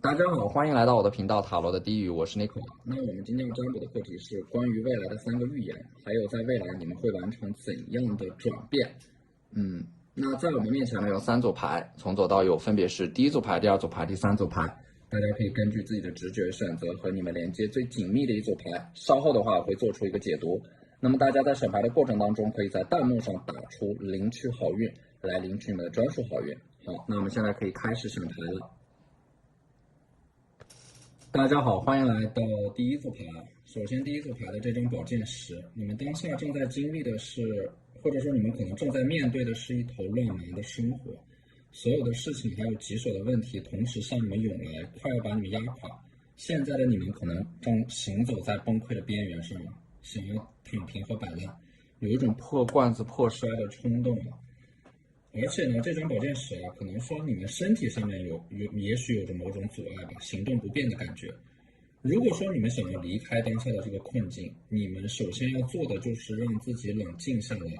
大家好，欢迎来到我的频道塔罗的低语，我是 Nico。那我们今天要占卜的课题是关于未来的3个预言，还有在未来你们会完成怎样的转变。那在我们面前呢有3组牌，从左到右分别是第一组牌、第二组牌、第3组牌。大家可以根据自己的直觉选择和你们连接最紧密的一组牌。稍后的话我会做出一个解读。那么大家在选牌的过程当中，可以在弹幕上打出领取好运，来领取你们的专属好运。好，那我们现在可以开始选牌了。大家好，欢迎来到第一组牌。首先，第一组牌的这张宝剑十，你们当下正在经历的是，或者说你们可能正在面对的是一头乱麻的生活，所有的事情还有棘手的问题同时向你们涌来，快要把你们压垮。现在的你们可能正行走在崩溃的边缘上，想要躺平和摆烂，有一种破罐子破摔的冲动了。而且呢，这张宝剑十啊，可能说你们身体上面也许有着某种阻碍吧，行动不便的感觉。如果说你们想要离开当下的这个困境，你们首先要做的就是让自己冷静下来，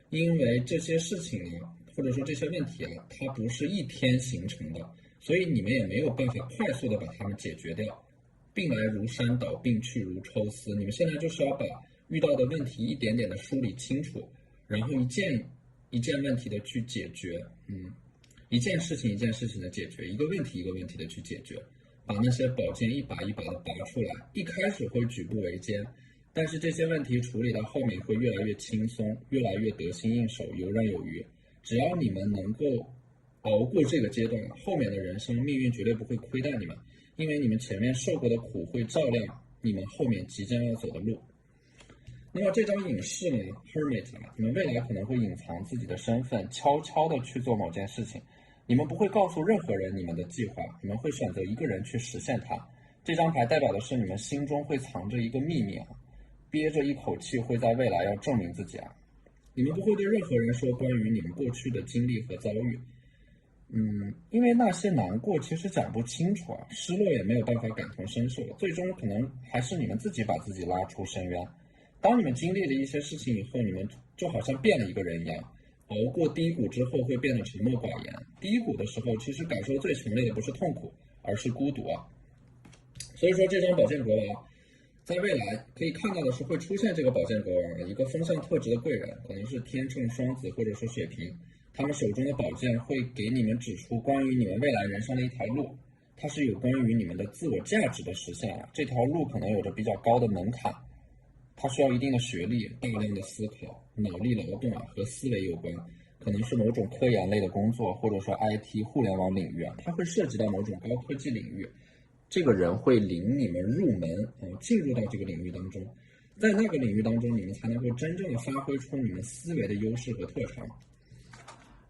因为这些事情呢，或者说这些问题啊，它不是一天形成的，所以你们也没有办法快速的把它们解决掉。病来如山倒，病去如抽丝。你们现在就是要把遇到的问题一点点的梳理清楚，然后一件问题的去解决，一件事情一件事情的解决，一个问题一个问题的去解决，把那些宝剑一把一把的拔出来。一开始会举步维艰，但是这些问题处理到后面会越来越轻松，越来越得心应手，游刃有余。只要你们能够熬过这个阶段，后面的人生命运绝对不会亏待你们，因为你们前面受过的苦会照亮你们后面即将要走的路。那么这张隐士呢 Hermit 啊，你们未来可能会隐藏自己的身份，悄悄的去做某件事情。你们不会告诉任何人你们的计划，你们会选择一个人去实现它。这张牌代表的是你们心中会藏着一个秘密啊，憋着一口气会在未来要证明自己啊。你们不会对任何人说关于你们过去的经历和遭遇。因为那些难过其实讲不清楚啊，失落也没有办法感同身受，最终可能还是你们自己把自己拉出深渊。当你们经历了一些事情以后，你们就好像变了一个人一样，熬过低谷之后会变得沉默寡言。低谷的时候，其实感受最强烈的不是痛苦，而是孤独啊。所以说，这张宝剑国王在未来可以看到的是会出现这个宝剑国王一个风象特质的贵人，可能是天秤、双子或者说水瓶，他们手中的宝剑会给你们指出关于你们未来人生的一条路，它是有关于你们的自我价值的实现啊。这条路可能有着比较高的门槛。它需要一定的学历、大量的思考、脑力劳动和思维有关，可能是某种科研类的工作，或者说 IT 互联网领域啊，它会涉及到某种高科技领域。这个人会领你们入门进入到这个领域当中，在那个领域当中，你们才能够真正的发挥出你们思维的优势和特长。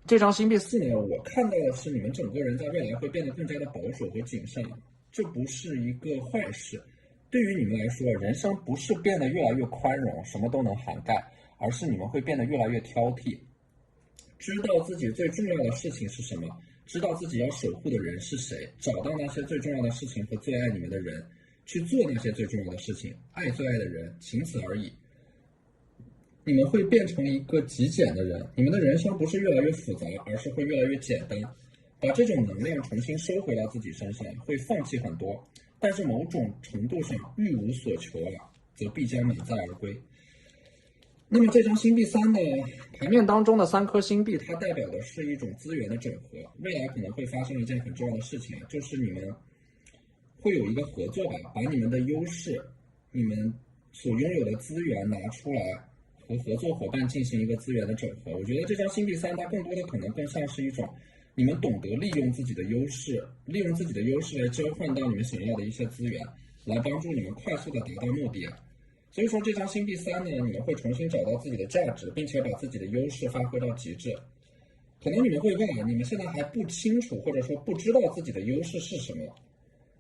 这张星币四呢，我看到的是你们整个人在未来会变得更加的保守和谨慎，这不是一个坏事。对于你们来说，人生不是变得越来越宽容，什么都能涵盖，而是你们会变得越来越挑剔，知道自己最重要的事情是什么，知道自己要守护的人是谁，找到那些最重要的事情和最爱你们的人，去做那些最重要的事情，爱最爱的人，仅此而已。你们会变成一个极简的人，你们的人生不是越来越复杂，而是会越来越简单，把这种能量重新收回到自己身上，会放弃很多，但是某种程度上欲无所求则必将满载而归。那么这张星币三呢，牌面当中的3颗星币，它代表的是一种资源的整合。未来可能会发生一件很重要的事情就是你们会有一个合作吧，把你们的优势、你们所拥有的资源拿出来，和合作伙伴进行一个资源的整合。我觉得这张星币三，它更多的可能更像是一种你们懂得利用自己的优势，利用自己的优势来交换到你们想要的一些资源，来帮助你们快速的达到目的所以说这张星币三呢，你们会重新找到自己的价值，并且把自己的优势发挥到极致。可能你们会问你们现在还不清楚或者说不知道自己的优势是什么，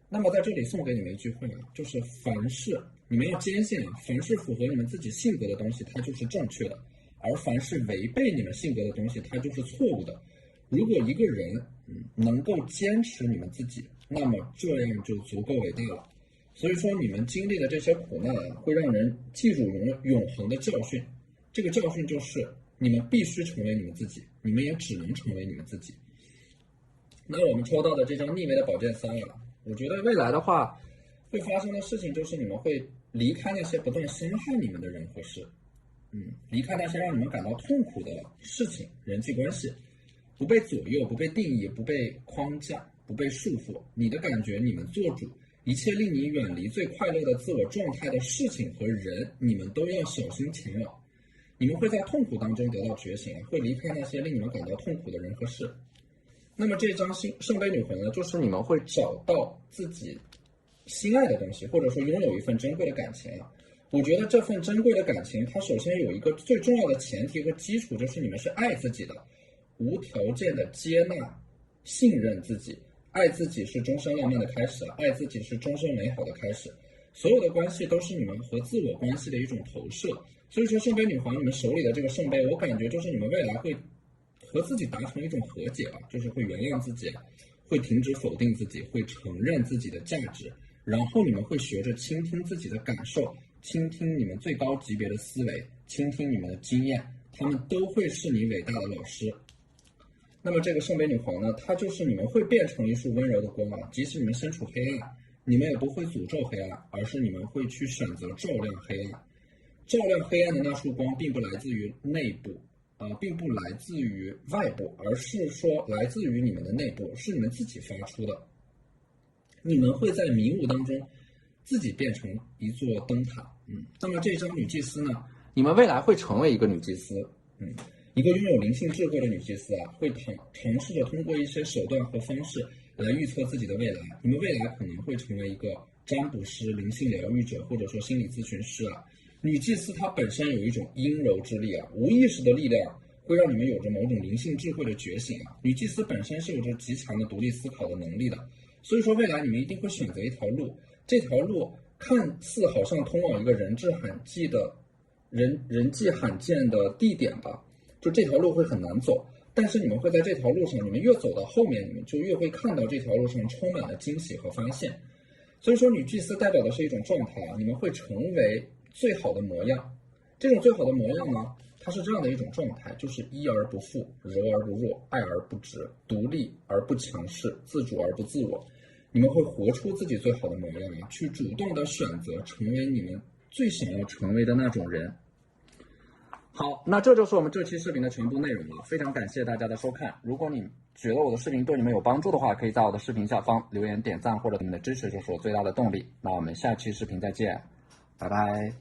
那么在这里送给你们一句话就是凡事你们要坚信凡是符合你们自己性格的东西它就是正确的，而凡是违背你们性格的东西它就是错误的。如果一个人能够坚持你们自己，那么这样就足够伟大了。所以说你们经历的这些苦难会让人记住永恒的教训，这个教训就是你们必须成为你们自己，你们也只能成为你们自己。那我们抽到的这张逆位的宝剑三我觉得未来的话，会发生的事情就是你们会离开那些不断伤害你们的人和事，离开那些让你们感到痛苦的事情、人际关系，不被左右，不被定义，不被框架，不被束缚。你的感觉，你们做主，一切令你远离最快乐的自我状态的事情和人，你们都要小心前往。你们会在痛苦当中得到觉醒，会离开那些令你们感到痛苦的人和事。那么这张圣杯女魂呢，就是你们会找到自己心爱的东西，或者说拥有一份珍贵的感情啊。我觉得这份珍贵的感情，它首先有一个最重要的前提和基础，就是你们是爱自己的，无条件的接纳、信任自己。爱自己是终身浪漫的开始，爱自己是终身美好的开始。所有的关系都是你们和自我关系的一种投射。所以说，圣杯女皇，你们手里的这个圣杯，我感觉就是你们未来会和自己达成一种和解吧，就是会原谅自己，会停止否定自己，会承认自己的价值，然后你们会学着倾听自己的感受，倾听你们最高级别的思维，倾听你们的经验，他们都会是你伟大的老师。那么这个圣杯女皇呢，它就是你们会变成一束温柔的光啊，即使你们身处黑暗，你们也不会诅咒黑暗，而是你们会去选择照亮黑暗。照亮黑暗的那束光并不来自于内部，并不来自于外部，而是说来自于你们的内部，是你们自己发出的。你们会在迷雾当中自己变成一座灯塔。那么这张女祭司呢，你们未来会成为一个女祭司，一个拥有灵性智慧的女祭司啊，会尝试着通过一些手段和方式来预测自己的未来。你们未来可能会成为一个占卜师、灵性疗愈者，或者说心理咨询师啊。女祭司她本身有一种阴柔之力啊，无意识的力量会让你们有着某种灵性智慧的觉醒啊。女祭司本身是有着极强的独立思考的能力的，所以说未来你们一定会选择一条路，这条路看似好像通往一个人迹罕见的地点吧，就这条路会很难走，但是你们会在这条路上，你们越走到后面，你们就越会看到这条路上充满了惊喜和发现。所以说女祭司代表的是一种状态啊，你们会成为最好的模样。这种最好的模样呢，它是这样的一种状态，就是一而不负，柔而不弱，爱而不直，独立而不强势，自主而不自我。你们会活出自己最好的模样啊，去主动的选择成为你们最想要成为的那种人。好，那这就是我们这期视频的全部内容了，非常感谢大家的收看。如果你觉得我的视频对你们有帮助的话，可以在我的视频下方留言点赞，或者你们的支持就是我最大的动力。那我们下期视频再见，拜拜。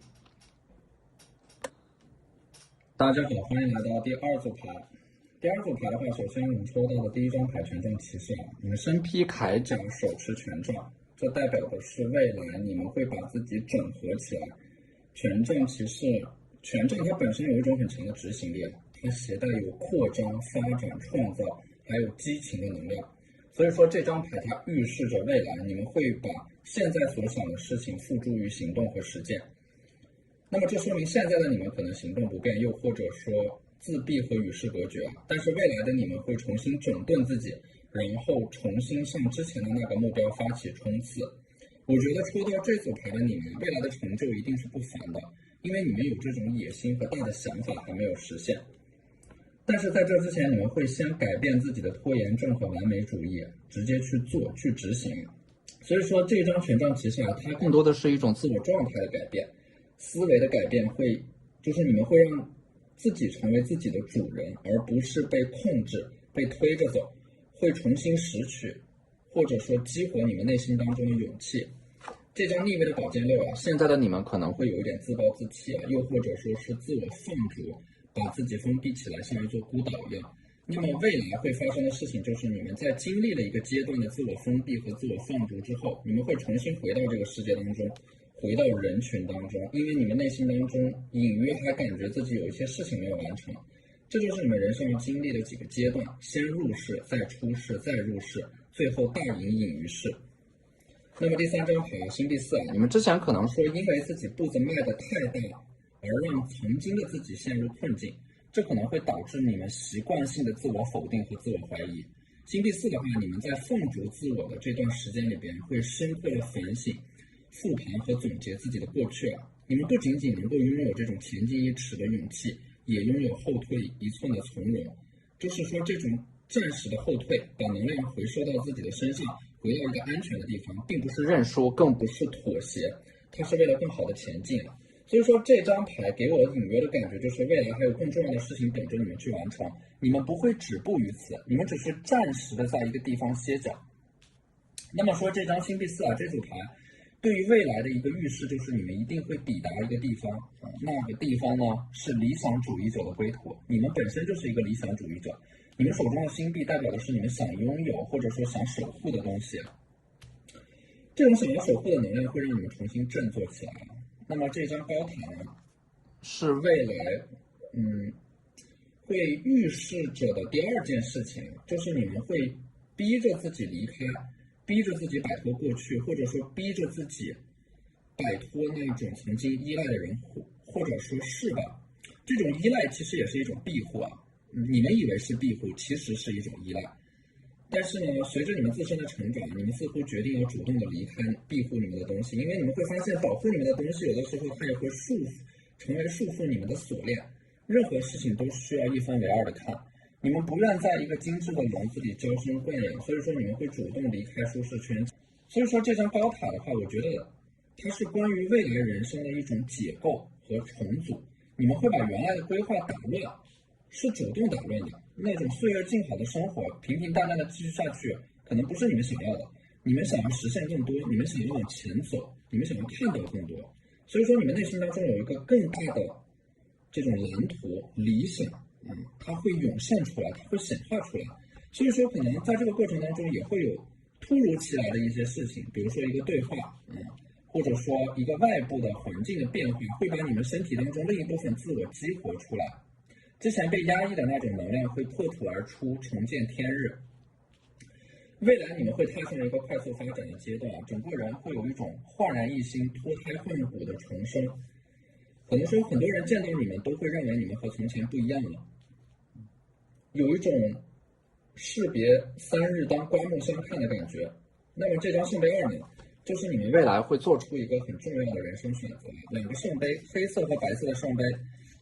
大家好，欢迎来到第二组牌。第二组牌的话，首先我们抽到的第一张牌权杖骑士啊，你们身披铠甲，手持权杖，这代表的是未来你们会把自己整合起来。权杖骑士，权杖它本身有一种很强的执行力，它携带有扩张、发展、创造，还有激情的能量。所以说这张牌它预示着未来你们会把现在所想的事情付诸于行动和实践。那么这说明现在的你们可能行动不便，又或者说自闭和与世隔绝，但是未来的你们会重新整顿自己，然后重新向之前的那个目标发起冲刺。我觉得抽到这组牌的你们，未来的成就一定是不凡的，因为你们有这种野心和大的想法还没有实现。但是在这之前，你们会先改变自己的拖延症和完美主义，直接去做、去执行。所以说这张权杖骑士它更多的是一种自我状态的改变，思维的改变就是你们会让自己成为自己的主人，而不是被控制、被推着走，会重新拾取或者说激活你们内心当中的勇气。这张逆位的宝剑六啊，现在的你们可能会有一点自暴自弃啊，又或者说是自我放逐，把自己封闭起来，像一座孤岛一样。那么未来会发生的事情就是，你们在经历了一个阶段的自我封闭和自我放逐之后，你们会重新回到这个世界当中，回到人群当中，因为你们内心当中隐约还感觉自己有一些事情没有完成。这就是你们人生要经历的几个阶段，先入世，再出世，再入世，最后大隐隐于世。那么第三张牌星币四啊，你们之前可能说因为自己步子迈得太大，而让曾经的自己陷入困境，这可能会导致你们习惯性的自我否定和自我怀疑。星币四的话，你们在放逐自我的这段时间里边，会深刻的反省、复盘和总结自己的过去啊。你们不仅仅能够拥有这种前进一尺的勇气，也拥有后退一寸的从容。就是说，这种暂时的后退，把能量回收到自己的身上，回到一个安全的地方，并不是认输，更不是妥协，它是为了更好的前进。所以说这张牌给我隐约的感觉就是未来还有更重要的事情等着你们去完成，你们不会止步于此，你们只是暂时的在一个地方歇脚。那么说这张星币四这组牌对于未来的一个预示就是你们一定会抵达一个地方，那个地方呢是理想主义者的归途，你们本身就是一个理想主义者，你们手中的星币代表的是你们想拥有或者说想守护的东西，这种想要守护的能量会让你们重新振作起来。那么这张高塔呢是未来会预示着的第二件事情，就是你们会逼着自己离开，逼着自己摆脱过去，或者说逼着自己摆脱那种曾经依赖的人，或者说是吧，这种依赖其实也是一种庇护啊。你们以为是庇护，其实是一种依赖。但是呢，随着你们自身的成长，你们似乎决定要主动的离开庇护你们的东西，因为你们会发现保护你们的东西有的时候它也会成为束缚你们的锁链。任何事情都需要一分为二的看，你们不愿在一个精致的笼子里娇生惯养，所以说你们会主动离开舒适圈。所以说这张高塔的话，我觉得它是关于未来人生的一种解构和重组，你们会把原来的规划打乱，是主动打乱的，那种岁月静好的生活平平淡淡的继续下去，可能不是你们想要的，你们想要实现更多，你们想要往前走，你们想要看到更多，所以说你们内心当中有一个更大的这种蓝图理想，它会涌现出来，它会显化出来。所以说可能在这个过程当中也会有突如其来的一些事情，比如说一个对话，或者说一个外部的环境的变化，会把你们身体当中另一部分自我激活出来，之前被压抑的那种能量会破土而出，重见天日。未来你们会踏上一个快速发展的阶段，整个人会有一种焕然一新、脱胎换骨的重生。可能说很多人见到你们都会认为你们和从前不一样了，有一种士别三日当刮目相看的感觉。那么这张圣杯二呢，就是你们未来会做出一个很重要的人生选择。两个圣杯，黑色和白色的圣杯，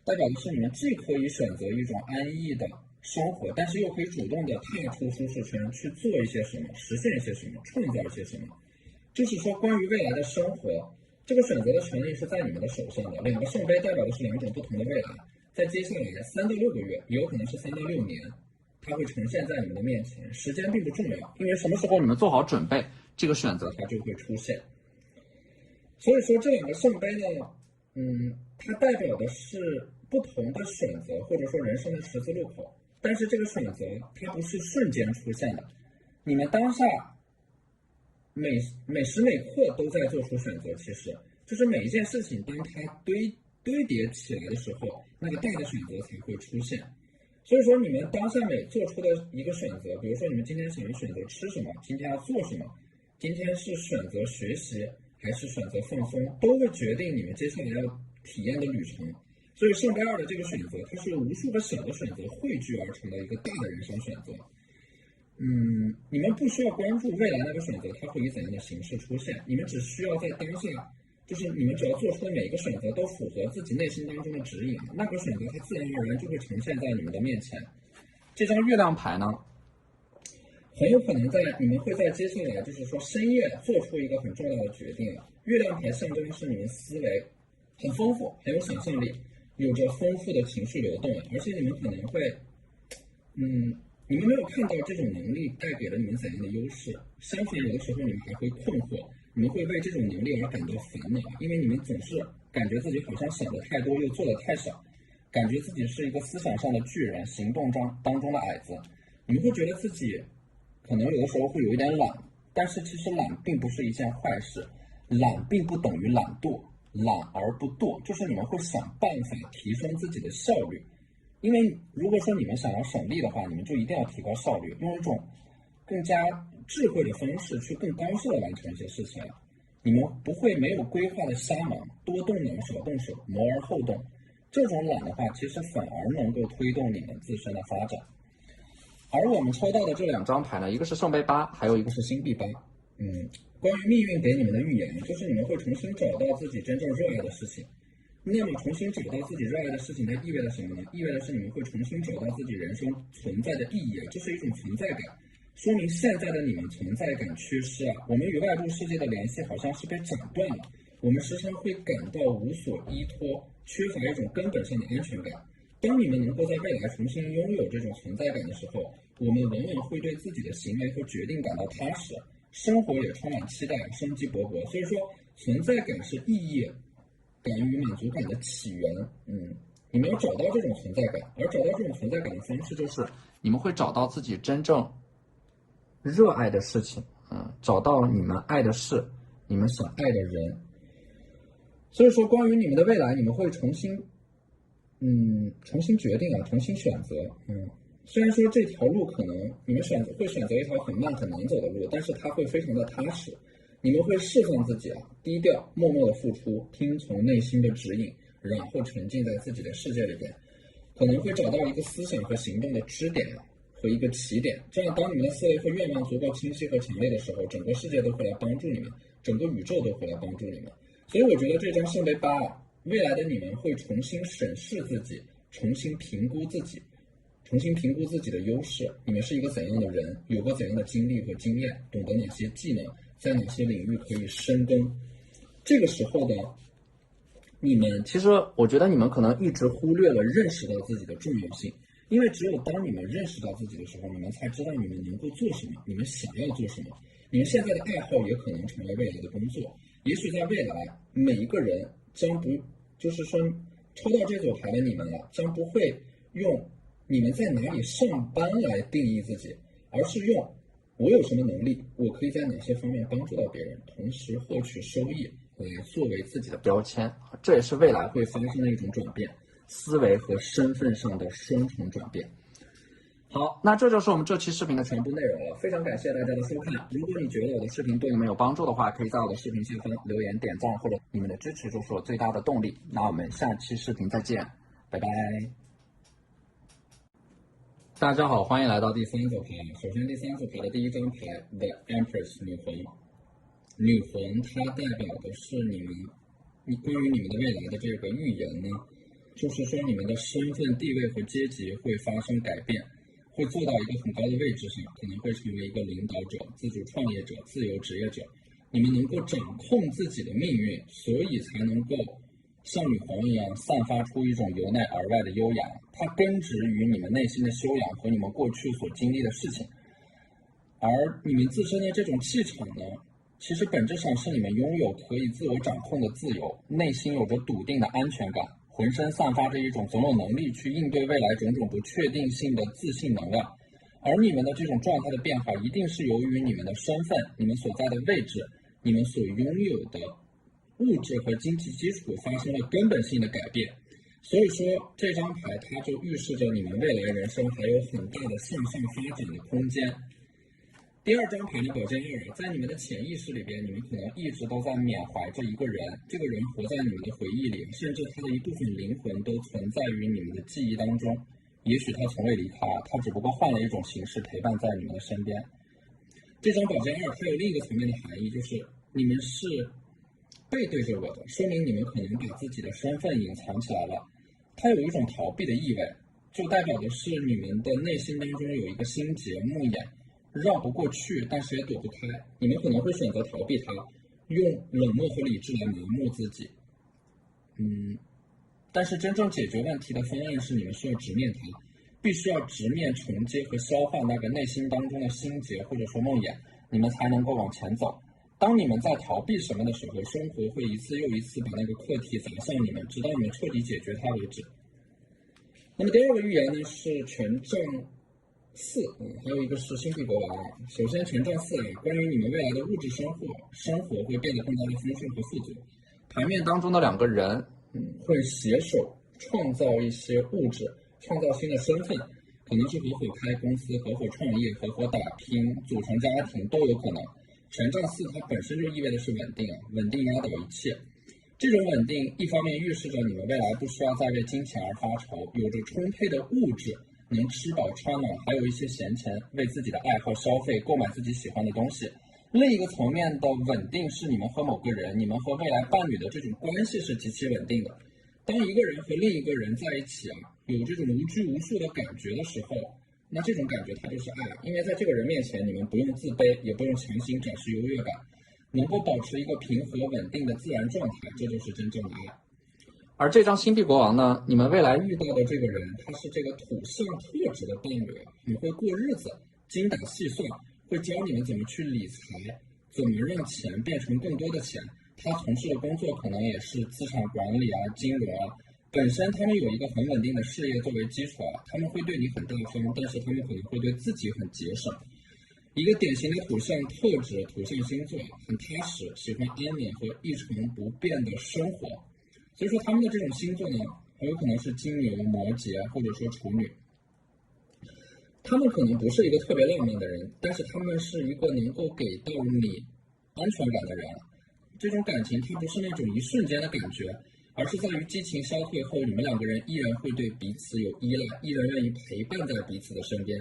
代表的是你们既可以选择一种安逸的生活，但是又可以主动的踏出舒适圈，去做一些什么，实现一些什么，创造一些什么。就是说关于未来的生活，这个选择的权利是在你们的手上的。两个圣杯代表的是两种不同的未来，在接下来3到6个月，也有可能是3到6年，它会呈现在你们的面前。时间并不重要，因为什么时候你们做好准备，这个选择它就会出现。所以说这两个圣杯呢，它代表的是不同的选择，或者说人生的十字路口。但是这个选择它不是瞬间出现的，你们当下每时每刻都在做出选择，其实就是每一件事情当它堆叠起来的时候，那个大的选择才会出现。所以说你们当下每做出的一个选择，比如说你们今天想要选择吃什么，今天要做什么，今天是选择学习还是选择放松，都会决定你们接下来要体验的旅程。所以圣杯二的这个选择，它是无数个小的选择汇聚而成的一个大的人生选择。你们不需要关注未来那个选择它会以怎样的形式出现，你们只需要在当下，就是你们只要做出的每一个选择都符合自己内心当中的指引，那个选择它自然而然就会呈现在你们的面前。这张月亮牌呢，很有可能你们会在接下来就是说深夜做出一个很重要的决定。月亮牌象征的是你们思维很丰富，很有想象力，有着丰富的情绪流动，而且你们可能会你们没有看到这种能力带给了你们怎样的优势，相反有的时候你们还会困惑，你们会为这种能力而感到烦恼，因为你们总是感觉自己好像想的太多又做的太少，感觉自己是一个思想上的巨人，行动当中的矮子。你们会觉得自己可能有的时候会有一点懒，但是其实懒并不是一件坏事，懒并不等于懒惰，懒而不惰，就是你们会想办法提升自己的效率。因为如果说你们想要省力的话，你们就一定要提高效率，用一种更加智慧的方式去更高效的完成一些事情。你们不会没有规划的瞎忙，多动脑少动手，谋而后动。这种懒的话，其实反而能够推动你们自身的发展。而我们抽到的这两张牌呢，一个是圣杯8，还有一个是星币8。关于命运给你们的预言，就是你们会重新找到自己真正热爱的事情。那么重新找到自己热爱的事情，它意味着什么呢？意味着是你们会重新找到自己人生存在的意义，这是一种存在感。说明现在的你们存在感缺失啊，我们与外部世界的联系好像是被斩断了，我们时常会感到无所依托，缺乏一种根本上的安全感。当你们能够在未来重新拥有这种存在感的时候，我们往往会对自己的行为和决定感到踏实，生活也充满期待，生机勃勃。所以说，存在感是意义感与满足感的起源。你们要找到这种存在感，而找到这种存在感的方式就是你们会找到自己真正热爱的事情，找到你们爱的事，你们想爱的人。所以说，关于你们的未来，你们会重新决定重新选择。虽然说这条路可能你们会选择一条很慢很难走的路，但是它会非常的踏实。你们会释放自己低调默默的付出，听从内心的指引，然后沉浸在自己的世界里边，可能会找到一个思想和行动的支点和一个起点。这样，当你们的思维和愿望足够清晰和强烈的时候，整个世界都会来帮助你们，整个宇宙都会来帮助你们。所以我觉得这张圣杯八未来的你们会重新审视自己，重新评估自己，重新评估自己的优势，你们是一个怎样的人，有过怎样的经历和经验，懂得哪些技能，在哪些领域可以深耕。这个时候的你们，其实我觉得你们可能一直忽略了认识到自己的重要性，因为只有当你们认识到自己的时候，你们才知道你们能够做什么，你们想要做什么。你们现在的爱好也可能成为未来的工作，也许在未来每一个人将不，就是说抽到这组牌的你们将不会用你们在哪里上班来定义自己，而是用我有什么能力，我可以在哪些方面帮助到别人，同时获取收益来作为自己的标签。这也是未来会发生的一种转变，思维和身份上的双重转变。好，那这就是我们这期视频的全部内容了，非常感谢大家的收看。如果你觉得我的视频对你们有帮助的话，可以在我的视频下方留言点赞，或者你们的支持就是我最大的动力。那我们下期视频再见，拜拜。大家好，欢迎来到第三组牌。首先，第三组牌的第一张牌 The Empress 女皇。女皇它代表的是关于你们的未来的这个预言呢，就是说你们的身份地位和阶级会发生改变，会做到一个很高的位置上，可能会成为一个领导者、自主创业者、自由职业者。你们能够掌控自己的命运，所以才能够像女皇一样散发出一种由内而外的优雅，它根植于你们内心的修养和你们过去所经历的事情。而你们自身的这种气场呢，其实本质上是你们拥有可以自我掌控的自由，内心有着笃定的安全感，浑身散发着一种总有能力去应对未来种种不确定性的自信能量。而你们的这种状态的变化，一定是由于你们的身份、你们所在的位置、你们所拥有的物质和经济基础发生了根本性的改变。所以说这张牌它就预示着你们未来人生还有很大的向上发展的空间。第二张牌的宝剑二，在你们的潜意识里边，你们可能一直都在缅怀着一个人，这个人活在你们的回忆里，甚至他的一部分灵魂都存在于你们的记忆当中。也许他从未离开，他只不过换了一种形式陪伴在你们的身边。这张宝剑二它有另一个层面的含义，就是你们是背对着我的，说明你们可能把自己的身份隐藏起来了。它有一种逃避的意味，就代表的是你们的内心当中有一个心结目眼，绕不过去，但是也躲不开。你们可能会选择逃避它，用冷漠和理智来麻木自己。但是真正解决问题的方案是你们需要直面它，必须要直面重接和消化那个内心当中的心结或者说梦魇，你们才能够往前走。当你们在逃避什么的时候，生活会一次又一次把那个课题砸向你们，直到你们彻底解决它为止。那么第二个预言呢是权杖四，还有一个是星币国王。首先权杖四关于你们未来的物质生活会变得更加的丰盛和富足。牌面当中的两个人会携手创造一些物质，创造新的身份，可能是合伙开公司、合伙创业、合伙打拼、组成家庭都有可能。权杖四它本身就意味的是稳定，稳定压倒一切。这种稳定一方面预示着你们未来不需要再为金钱而发愁，有着充沛的物质，能吃饱穿暖，还有一些闲钱为自己的爱好消费，购买自己喜欢的东西。另一个层面的稳定是你们和某个人，你们和未来伴侣的这种关系是极其稳定的。当一个人和另一个人在一起有这种无拘无束的感觉的时候，那这种感觉它就是爱，因为在这个人面前，你们不用自卑，也不用强行展示优越感，能够保持一个平和稳定的自然状态，这就是真正的爱。而这张星币国王呢，你们未来遇到的这个人，他是这个土象特质的伴侣，很会过日子，精打细算，会教你们怎么去理财，怎么让钱变成更多的钱。他从事的工作可能也是资产管理啊、金融啊，本身他们有一个很稳定的事业作为基础啊，他们会对你很大方，但是他们可能会对自己很节省。一个典型的土象特质、土象星座，很踏实，喜欢安稳和一成不变的生活。所以说他们的这种星座呢，很有可能是金牛、摩羯或者说处女。他们可能不是一个特别浪漫的人，但是他们是一个能够给到你安全感的人。这种感情它不是那种一瞬间的感觉，而是在于激情消退后，你们两个人依然会对彼此有依赖，依然愿意陪伴在彼此的身边。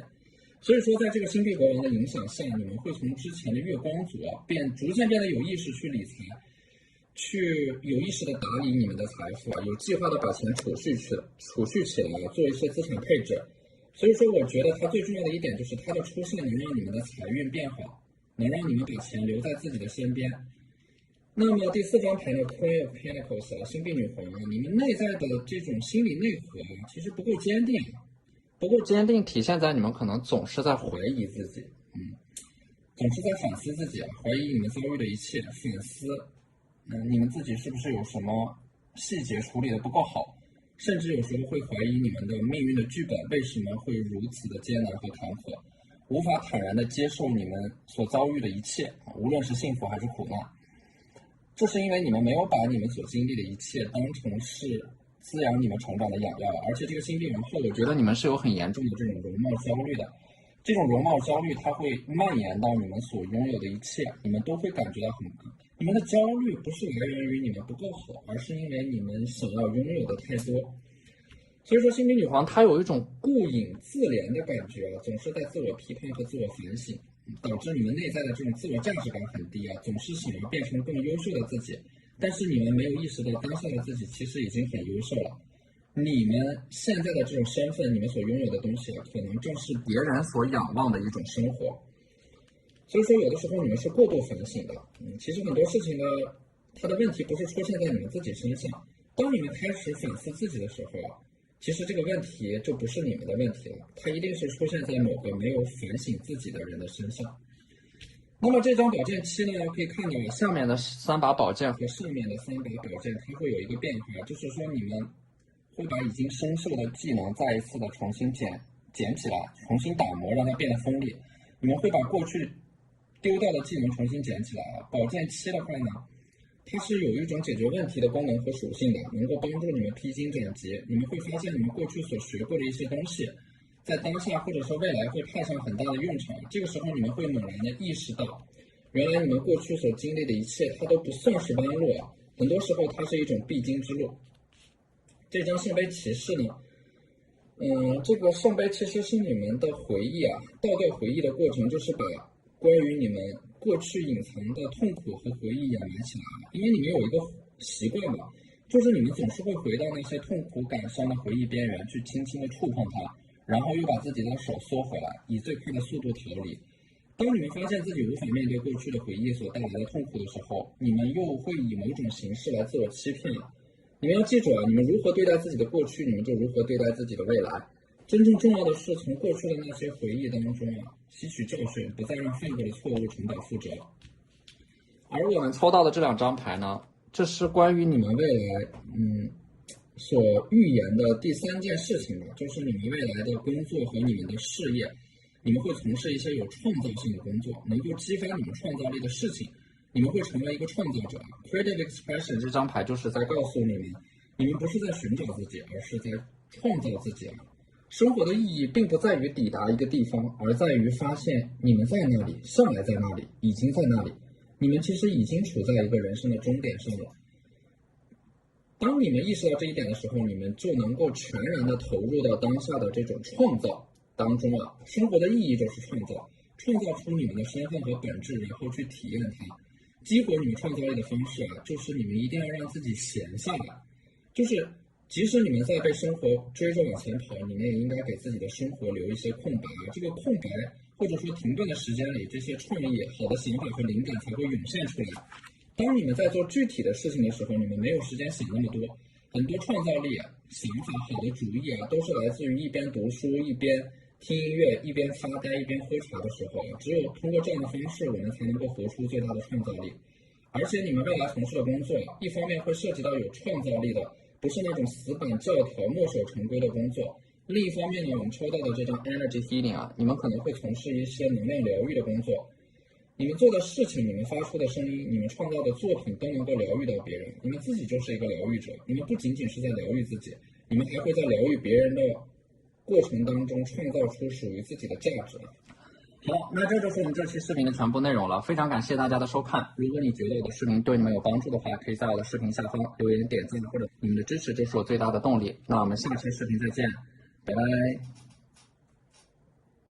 所以说，在这个星币国王的影响下，你们会从之前的月光族逐渐变得有意识去理财，去有意识的打理你们的财富有计划的把钱储蓄起来，做一些资产配置。所以说，我觉得它最重要的一点就是它的出现能让你们的财运变好，能让你们把钱留在自己的身边。那么第四张牌呢 ，Queen of Pentacles 星币女皇你们内在的这种心理内核其实不够坚定。不够坚定体现在你们可能总是在怀疑自己，总是在反思自己怀疑你们遭遇的一切，反思，你们自己是不是有什么细节处理的不够好，甚至有时候会怀疑你们的命运的剧本为什么会如此的艰难和坎坷，无法坦然的接受你们所遭遇的一切，无论是幸福还是苦难。这是因为你们没有把你们所经历的一切当成是滋养你们成长的养料，而且这个星币王后，我觉得你们是有很严重的这种容貌焦虑的。这种容貌焦虑，它会蔓延到你们所拥有的一切，你们都会感觉到很你们的焦虑不是来源于你们不够好，而是因为你们想要拥有的太多。所以说，星币女皇她有一种顾影自怜的感觉总是在自我批判和自我反省，导致你们内在的这种自我价值感很低总是想要变成更优秀的自己。但是你们没有意识到当下的自己其实已经很优秀了，你们现在的这种身份，你们所拥有的东西可能正是别人所仰望的一种生活。所以说有的时候你们是过度反省的，其实很多事情呢，它的问题不是出现在你们自己身上，当你们开始反思自己的时候其实这个问题就不是你们的问题了，它一定是出现在某个没有反省自己的人的身上。那么这张宝剑七呢，可以看到下面的3把宝剑和上面的3把宝剑，它会有一个变化，就是说你们会把已经生锈的技能再一次的重新捡起来，重新打磨，让它变得锋利。你们会把过去丢掉的技能重新捡起来宝剑七的话呢，它是有一种解决问题的功能和属性的，能够帮助你们披荆斩棘。你们会发现你们过去所学过的一些东西，在当下或者说未来会派上很大的用场。这个时候你们会猛然的意识到，原来你们过去所经历的一切它都不算是弯路很多时候它是一种必经之路。这张圣杯骑士呢，这个圣杯其实是你们的回忆倒掉回忆的过程，就是把关于你们过去隐藏的痛苦和回忆掩埋起来因为你们有一个习惯就是你们总是会回到那些痛苦感伤的回忆边缘，去轻轻的触碰它，然后又把自己的手缩回来，以最快的速度逃离。当你们发现自己无法面对过去的回忆所带来的痛苦的时候，你们又会以某种形式来自我欺骗你们要记住你们如何对待自己的过去，你们就如何对待自己的未来。真正重要的是从过去的那些回忆当中吸取教训，不再让犯过的错误重蹈覆辙。而我们抽到的这2张牌呢，这是关于你们未来所预言的第3件事情就是你们未来的工作和你们的事业，你们会从事一些有创造性的工作，能够激发你们创造力的事情，你们会成为一个创造者。Creative Expression 这张牌就是在告诉你们，你们不是在寻找自己，而是在创造自己生活的意义并不在于抵达一个地方，而在于发现你们在那里，向来在那里，已经在那里，你们其实已经处在一个人生的终点上了。当你们意识到这一点的时候，你们就能够全然的投入到当下的这种创造当中生活的意义就是创造出你们的身份和本质，然后去体验它。激活你们创造力的方式就是你们一定要让自己闲下来，就是即使你们在被生活追着往前跑，你们也应该给自己的生活留一些空白。这个空白或者说停顿的时间里，这些创意、好的想法和灵感才会涌现出来。当你们在做具体的事情的时候，你们没有时间想那么多。很多创造力、想法、好的主意都是来自于一边读书、一边听音乐、一边发呆、一边喝茶的时候。只有通过这样的方式，我们才能够活出最大的创造力。而且你们未来从事的工作，一方面会涉及到有创造力的，不是那种死板教条、墨守成规的工作。另一方面呢，我们抽到的这张 Energy Healing 你们可能会从事一些能量疗愈的工作。你们做的事情，你们发出的声音，你们创造的作品都能够疗愈到别人。你们自己就是一个疗愈者，你们不仅仅是在疗愈自己，你们还会在疗愈别人的过程当中创造出属于自己的价值。好，那这就是我们这期视频的全部内容了。非常感谢大家的收看。如果你觉得我的视频对你们有帮助的话，可以在我的视频下方留言点赞，或者你们的支持就是我最大的动力。那我们下期视频再见，拜拜。